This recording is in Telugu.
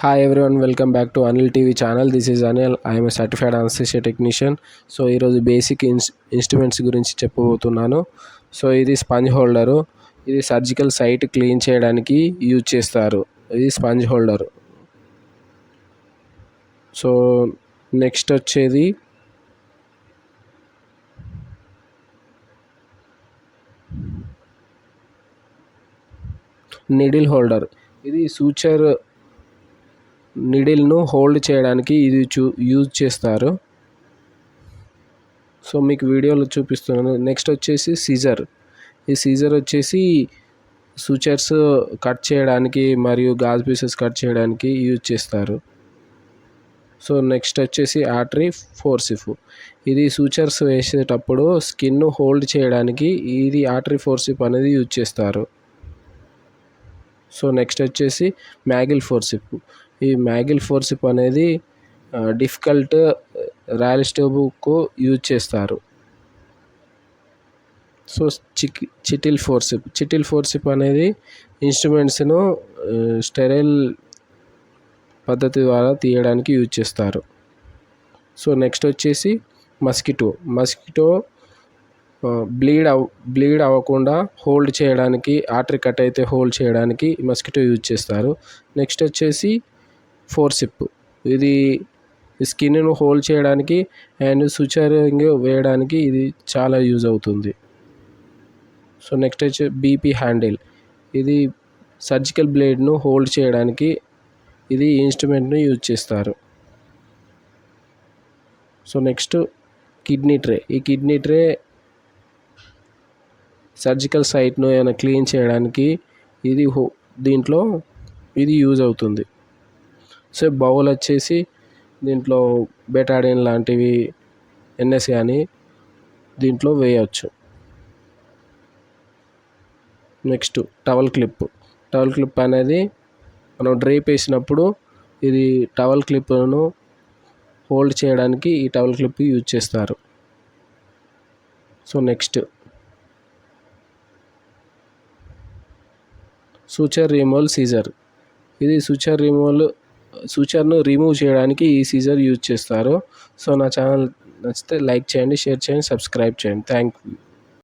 Hi everyone, welcome back to Anil TV channel. This is Anil. I am a certified anesthesia technician. So ఈరోజు బేసిక్ ఇన్స్ట్రుమెంట్స్ గురించి చెప్పబోతున్నాను. సో ఇది స్పంజ్ హోల్డరు. ఇది సర్జికల్ సైట్ క్లీన్ చేయడానికి యూజ్ చేస్తారు. ఇది స్పంజ్ హోల్డర్. సో నెక్స్ట్ వచ్చేది నిడిల్ హోల్డర్. ఇది సూచర్ నిడిల్ను హోల్డ్ చేయడానికి ఇది యూజ్ చేస్తారు. సో మీకు వీడియోలో చూపిస్తున్నాను. నెక్స్ట్ వచ్చేసి సీజర్. ఈ సీజర్ వచ్చేసి సూచర్స్ కట్ చేయడానికి మరియు గాజ్ పీసెస్ కట్ చేయడానికి యూజ్ చేస్తారు. సో నెక్స్ట్ వచ్చేసి ఆర్టరీ ఫోర్సిప్. ఇది సూచర్స్ వేసేటప్పుడు స్కిన్ హోల్డ్ చేయడానికి ఇది ఆర్టరీ ఫోర్సిప్ అనేది యూజ్ చేస్తారు. సో నెక్స్ట్ వచ్చేసి మ్యాగిల్ ఫోర్సిప్. ఈ మ్యాగిల్ ఫోర్సిప్ అనేది డిఫికల్ట్ ర్యాలిస్టోబుకు యూజ్ చేస్తారు. సో చిటిల్ ఫోర్సిప్ అనేది ఇన్స్ట్రుమెంట్స్ను స్టెరైల్ పద్ధతి ద్వారా తీయడానికి యూజ్ చేస్తారు. సో నెక్స్ట్ వచ్చేసి మస్కిటో బ్లీడ్ అవ్వకుండా హోల్డ్ చేయడానికి, ఆర్టరీ కట్ అయితే హోల్డ్ చేయడానికి మస్కిటో యూజ్ చేస్తారు. నెక్స్ట్ వచ్చేసి ఫోర్సిప్. ఇది స్కిన్ను హోల్డ్ చేయడానికి అండ్ సూచరింగ్ వేయడానికి ఇది చాలా యూజ్ అవుతుంది. సో నెక్స్ట్ వచ్చి బీపీ హ్యాండిల్. ఇది సర్జికల్ బ్లేడ్ను హోల్డ్ చేయడానికి ఇది ఇన్స్ట్రుమెంట్ను యూజ్ చేస్తారు. So next kidney tray. ఈ కిడ్నీ ట్రే సర్జికల్ సైట్ను ఏమైనా క్లీన్ చేయడానికి ఇది దీంట్లో ఇది యూజ్ అవుతుంది. సో బౌల్ వచ్చేసి దీంట్లో బెటాడిన్ లాంటివి ఎన్ఎస్ కానీ దీంట్లో వేయవచ్చు. నెక్స్ట్ టవల్ క్లిప్ అనేది మనం డ్రేప్ వేసినప్పుడు ఇది టవల్ క్లిప్ను హోల్డ్ చేయడానికి ఈ టవల్ క్లిప్ యూజ్ చేస్తారు. So next suture removal scissor. ఇది సూచర్ను రిమూవ్ చేయడానికి ఈ సీజర్ యూజ్ చేస్తారు. సో నా ఛానల్ నచ్చితే లైక్ చేయండి, షేర్ చేయండి, సబ్స్క్రైబ్ చేయండి. Thank you.